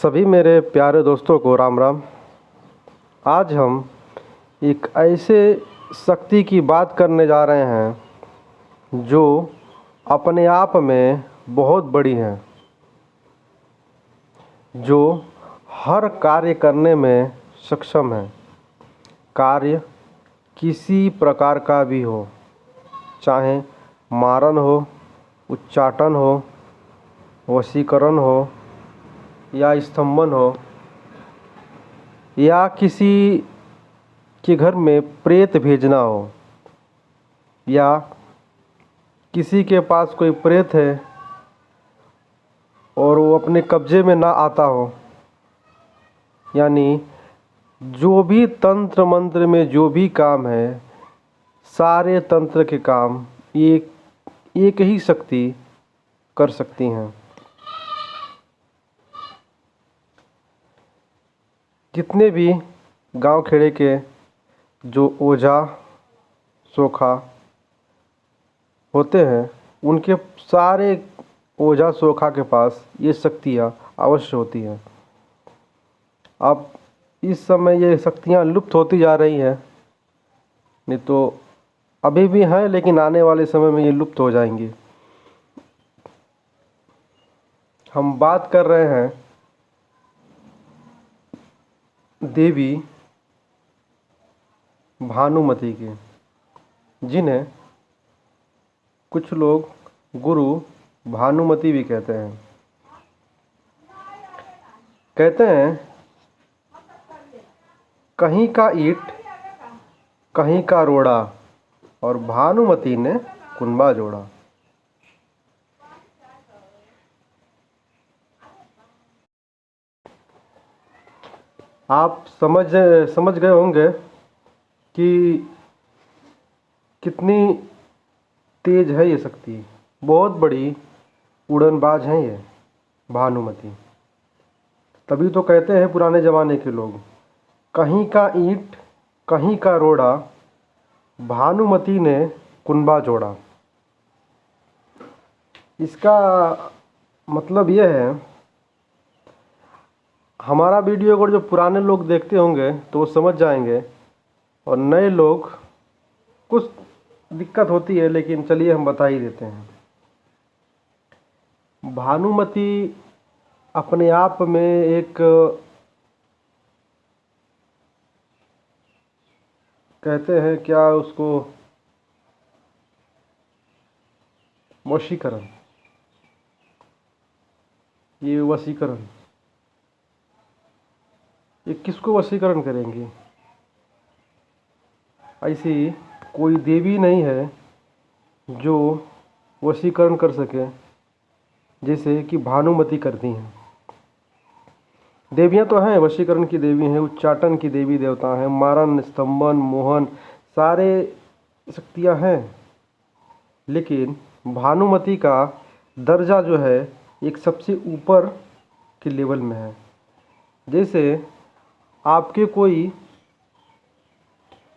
सभी मेरे प्यारे दोस्तों को राम राम। आज हम एक ऐसे शक्ति की बात करने जा रहे हैं जो अपने आप में बहुत बड़ी है, जो हर कार्य करने में सक्षम है। कार्य किसी प्रकार का भी हो, चाहे मारन हो, उच्चाटन हो, वशीकरण हो या स्तंभन हो, या किसी के घर में प्रेत भेजना हो, या किसी के पास कोई प्रेत है और वो अपने कब्जे में ना आता हो, यानी जो भी तंत्र मंत्र में जो भी काम है, सारे तंत्र के काम एक ही शक्ति कर सकती हैं। जितने भी गांव खेड़े के जो ओझा सोखा होते हैं, उनके सारे ओझा सोखा के पास ये शक्तियाँ अवश्य होती हैं। अब इस समय ये शक्तियाँ लुप्त होती जा रही हैं, नहीं तो अभी भी हैं, लेकिन आने वाले समय में ये लुप्त हो जाएंगी। हम बात कर रहे हैं देवी भानुमति की, जिन्हें कुछ लोग गुरु भानुमति भी कहते हैं। कहते हैं कहीं का ईंट कहीं का रोड़ा और भानुमति ने कुनबा जोड़ा। आप समझ गए होंगे कि कितनी तेज है ये शक्ति। बहुत बड़ी उड़नबाज हैं ये भानुमति। तभी तो कहते हैं पुराने ज़माने के लोग, कहीं का ईंट कहीं का रोड़ा, भानुमति ने कुनबा जोड़ा। इसका मतलब ये है, हमारा वीडियो को जो पुराने लोग देखते होंगे तो वो समझ जाएंगे, और नए लोग कुछ दिक्कत होती है, लेकिन चलिए हम बता ही देते हैं। भानुमति अपने आप में एक कहते हैं क्या उसको, वशीकरण। ये वशीकरण, ये किसको वशीकरण करेंगी? ऐसी कोई देवी नहीं है जो वशीकरण कर सके जैसे कि भानुमति करती हैं। देवियां तो हैं, वशीकरण की देवी हैं, उच्चाटन की देवी देवता हैं, मारन, स्तंभन, मोहन, सारे शक्तियां हैं। लेकिन भानुमति का दर्जा जो है एक सबसे ऊपर के लेवल में है। जैसे आपके कोई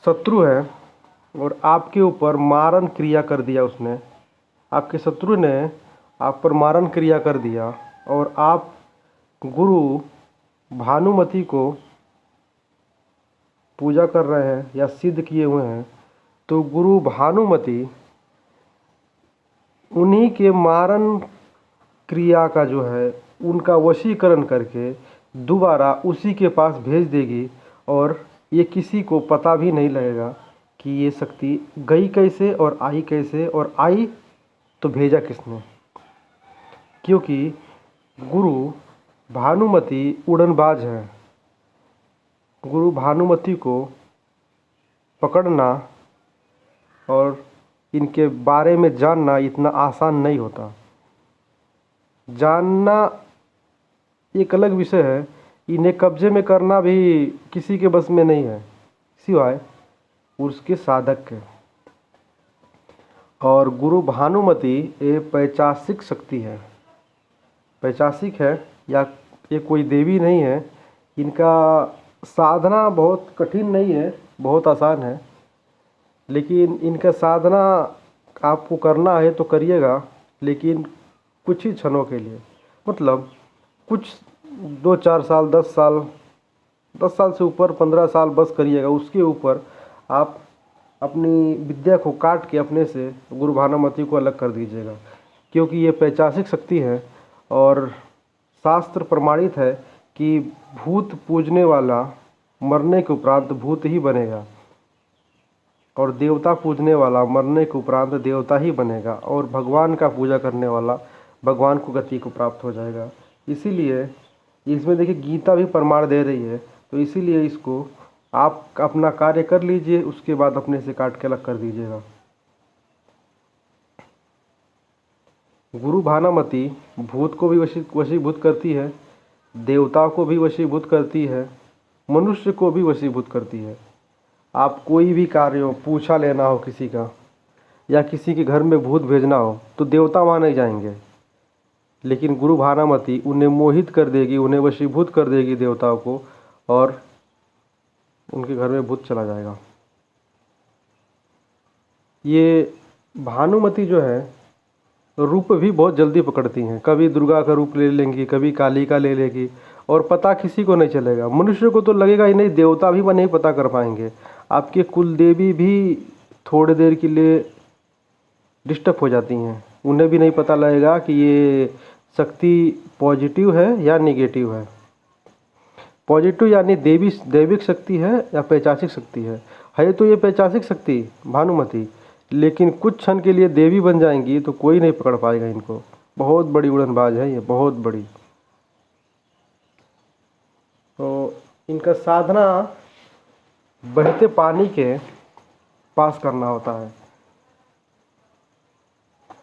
शत्रु है और आपके ऊपर मारन क्रिया कर दिया उसने, आपके शत्रु ने आप पर मारन क्रिया कर दिया, और आप गुरु भानुमति को पूजा कर रहे हैं या सिद्ध किए हुए हैं, तो गुरु भानुमति उन्हीं के मारन क्रिया का जो है उनका वशीकरण करके दोबारा उसी के पास भेज देगी, और ये किसी को पता भी नहीं लगेगा कि ये शक्ति गई कैसे और आई कैसे, और आई तो भेजा किसने। क्योंकि गुरु भानुमति उड़नबाज है। गुरु भानुमति को पकड़ना और इनके बारे में जानना इतना आसान नहीं होता। जानना एक अलग विषय है, इन्हें कब्जे में करना भी किसी के बस में नहीं है, सिवाय उसके साधक के। और गुरु भानुमति ये पैचासिक शक्ति है, पैचासिक है, या ये कोई देवी नहीं है। इनका साधना बहुत कठिन नहीं है, बहुत आसान है। लेकिन इनका साधना आपको करना है तो करिएगा, लेकिन कुछ ही क्षणों के लिए, मतलब कुछ 2-4 साल 10 साल से ऊपर 15 साल बस करिएगा। उसके ऊपर आप अपनी विद्या को काट के अपने से गुरु भानुमति को अलग कर दीजिएगा, क्योंकि ये पैशाचिक शक्ति है और शास्त्र प्रमाणित है कि भूत पूजने वाला मरने के उपरांत भूत ही बनेगा और देवता पूजने वाला मरने के उपरांत देवता ही बनेगा और भगवान का पूजा करने वाला भगवान को गति को प्राप्त हो जाएगा। इसीलिए इसमें देखिए गीता भी प्रमाण दे रही है, तो इसीलिए इसको आप अपना कार्य कर लीजिए, उसके बाद अपने से काट के अलग कर दीजिएगा। गुरु भानुमति भूत को भी वशीभूत करती है, देवताओं को भी वशीभूत करती है, मनुष्य को भी वशीभूत करती है। आप कोई भी कार्य हो, पूछा लेना हो किसी का या किसी के घर में भूत भेजना हो, तो देवता वहाँ नहीं जाएंगे, लेकिन गुरु भानुमति उन्हें मोहित कर देगी, उन्हें वशीभूत कर देगी देवताओं को, और उनके घर में भूत चला जाएगा। ये भानुमति जो है रूप भी बहुत जल्दी पकड़ती हैं, कभी दुर्गा का रूप ले लेंगी, कभी काली का ले लेगी, और पता किसी को नहीं चलेगा। मनुष्य को तो लगेगा ही नहीं, देवता भी नहीं पता कर पाएंगे। आपके कुल देवी भी थोड़ी देर के लिए डिस्टर्ब हो जाती हैं, उन्हें भी नहीं पता लगेगा कि ये शक्ति पॉजिटिव है या नेगेटिव है। पॉजिटिव यानी दैविक शक्ति है या पैशाचिक शक्ति है तो ये पैशाचिक शक्ति भानुमति, लेकिन कुछ क्षण के लिए देवी बन जाएंगी तो कोई नहीं पकड़ पाएगा इनको। बहुत बड़ी उड़नबाज है ये, बहुत बड़ी। तो इनका साधना बहते पानी के पास करना होता है।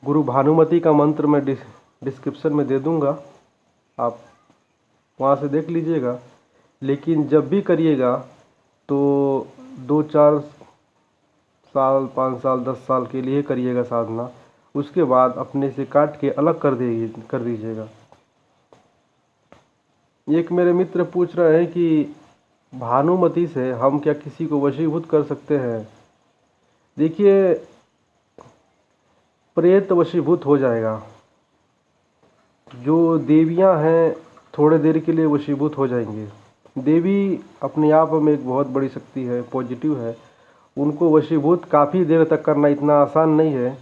गुरु भानुमति का मंत्र मैं डिस्क्रिप्शन में दे दूंगा, आप वहाँ से देख लीजिएगा। लेकिन जब भी करिएगा तो 2-4 साल 5 साल 10 साल के लिए करिएगा साधना, उसके बाद अपने से काट के अलग कर दीजिएगा। एक मेरे मित्र पूछ रहे हैं कि भानुमति से हम क्या किसी को वशीभूत कर सकते हैं। देखिए, प्रेत वशीभूत हो जाएगा, जो देवियां हैं थोड़े देर के लिए वशीभूत हो जाएंगे। देवी अपने आप में एक बहुत बड़ी शक्ति है, पॉजिटिव है, उनको वशीभूत काफ़ी देर तक करना इतना आसान नहीं है।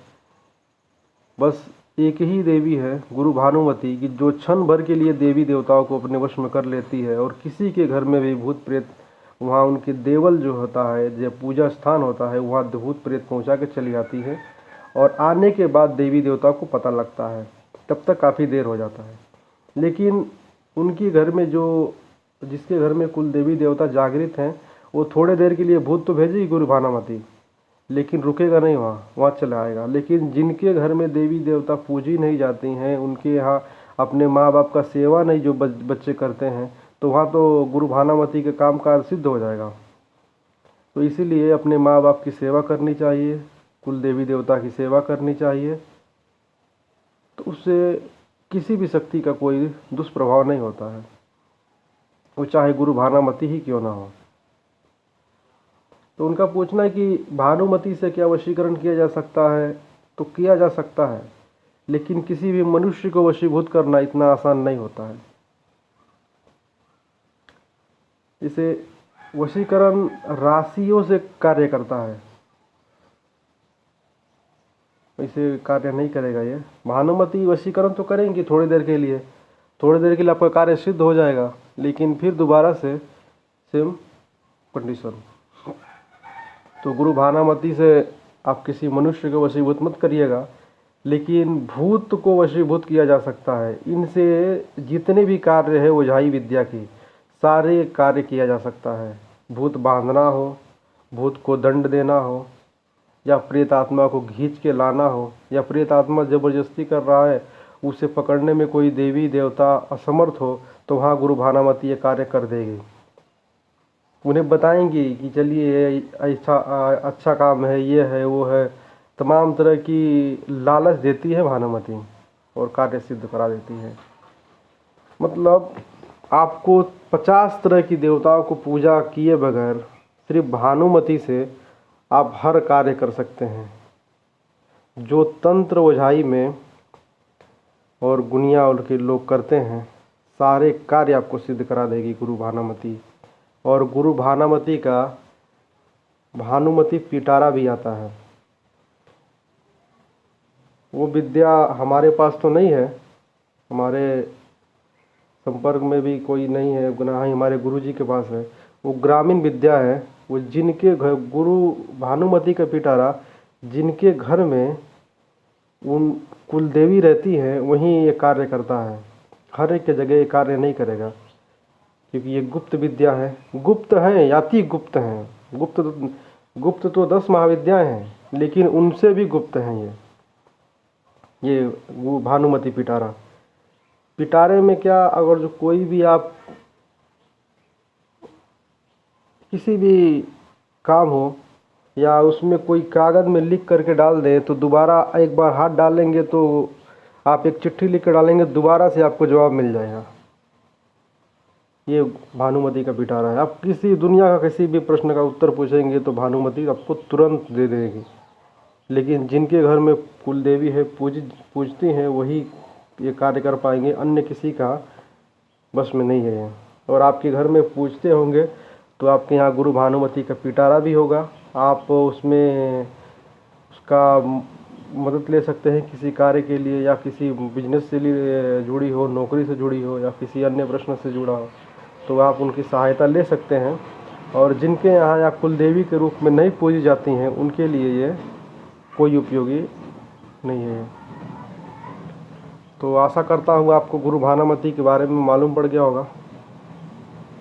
बस एक ही देवी है गुरु भानुमति की, जो क्षण भर के लिए देवी देवताओं को अपने वश में कर लेती है, और किसी के घर में भी भूत प्रेत, वहाँ उनके देवल जो होता है, जो पूजा स्थान होता है, वहाँ भूत प्रेत पहुँचा के चली आती है, और आने के बाद देवी देवताओं को पता लगता है, तब तक काफ़ी देर हो जाता है। लेकिन उनके घर में जिसके घर में कुल देवी देवता जागृत हैं, वो थोड़े देर के लिए भूत तो भेजेगी गुरु भानुमति, लेकिन रुकेगा नहीं, वहाँ चला आएगा। लेकिन जिनके घर में देवी देवता पूजी नहीं जाती हैं, उनके यहाँ अपने माँ बाप का सेवा नहीं जो बच्चे करते हैं, तो वहाँ तो गुरु भानुमति के काम काज सिद्ध हो जाएगा। तो इसीलिए अपने माँ बाप की सेवा करनी चाहिए, कुल देवी देवता की सेवा करनी चाहिए, तो उससे किसी भी शक्ति का कोई दुष्प्रभाव नहीं होता है, वो चाहे गुरु भानुमति ही क्यों ना हो। तो उनका पूछना है कि भानुमति से क्या वशीकरण किया जा सकता है, तो किया जा सकता है, लेकिन किसी भी मनुष्य को वशीभूत करना इतना आसान नहीं होता है। इसे वशीकरण राशियों से कार्य करता है, इसे कार्य नहीं करेगा ये। भानुमति वशीकरण तो करेंगी थोड़ी देर के लिए आपका कार्य सिद्ध हो जाएगा, लेकिन फिर दोबारा से सेम कंडीशन। तो गुरु भानुमति से आप किसी मनुष्य को वशीभूत मत करिएगा, लेकिन भूत को वशीभूत किया जा सकता है। इनसे जितने भी कार्य है ओझाई विद्या की, सारे कार्य किया जा सकता है। भूत बांधना हो, भूत को दंड देना हो, या प्रेत आत्मा को खींच के लाना हो, या प्रेत आत्मा ज़बरदस्ती कर रहा है, उसे पकड़ने में कोई देवी देवता असमर्थ हो, तो वहाँ गुरु भानुमति ये कार्य कर देगी। उन्हें बताएंगी कि चलिए अच्छा काम है, ये है वो है, तमाम तरह की लालच देती है भानुमति और कार्य सिद्ध करा देती है। मतलब आपको 50 तरह की देवताओं को पूजा किए बगैर सिर्फ भानुमति से आप हर कार्य कर सकते हैं। जो तंत्र ओझाई में और गुनिया और के लोग करते हैं, सारे कार्य आपको सिद्ध करा देगी गुरु भानुमति। और गुरु भानुमति का भानुमति पिटारा भी आता है। वो विद्या हमारे पास तो नहीं है, हमारे संपर्क में भी कोई नहीं है, ना ही हमारे गुरु जी के पास है। वो ग्रामीण विद्या है। वो जिनके घर गुरु भानुमति का पिटारा जिनके घर में उन कुलदेवी रहती है वहीं ये कार्य करता है। हर एक के जगह ये कार्य नहीं करेगा, क्योंकि ये गुप्त विद्या है। गुप्त है, अति गुप्त हैं। गुप्त तो 10 महाविद्याएं हैं, लेकिन उनसे भी गुप्त हैं ये वो भानुमति पिटारा। पिटारे में क्या, अगर जो कोई भी आप किसी भी काम हो या उसमें कोई कागज़ में लिख करके डाल दें तो दोबारा एक बार हाथ डालेंगे तो आप एक चिट्ठी लिख कर डालेंगे, दोबारा से आपको जवाब मिल जाएगा। ये भानुमति का पिटारा है। आप किसी दुनिया का किसी भी प्रश्न का उत्तर पूछेंगे तो भानुमति आपको तुरंत दे देगी। लेकिन जिनके घर में कुलदेवी है, पूजती हैं, वही ये कार्य कर पाएंगे, अन्य किसी का बस में नहीं है। और आपके घर में पूजते होंगे तो आपके यहाँ गुरु भानुमति का पिटारा भी होगा। आप उसमें उसका मदद ले सकते हैं किसी कार्य के लिए, या किसी बिजनेस से लिए जुड़ी हो, नौकरी से जुड़ी हो, या किसी अन्य प्रश्न से जुड़ा हो, तो आप उनकी सहायता ले सकते हैं। और जिनके यहाँ या कुलदेवी के रूप में नहीं पूजी जाती हैं, उनके लिए ये कोई उपयोगी नहीं है। तो आशा करता हूँ आपको गुरु भानुमति के बारे में मालूम पड़ गया होगा।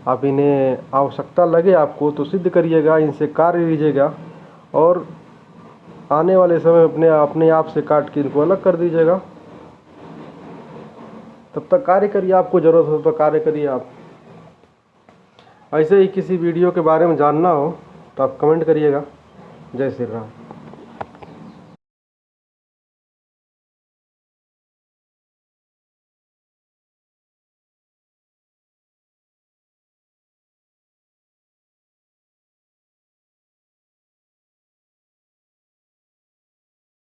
आप इन्हें आवश्यकता लगे आपको तो सिद्ध करिएगा, इनसे कार्य लीजिएगा, और आने वाले समय अपने आप से काट के इनको अलग कर दीजिएगा। तब तक कार्य करिए, आपको ज़रूरत हो तो कार्य करिए आप। ऐसे ही किसी वीडियो के बारे में जानना हो तो आप कमेंट करिएगा। जय श्री राम।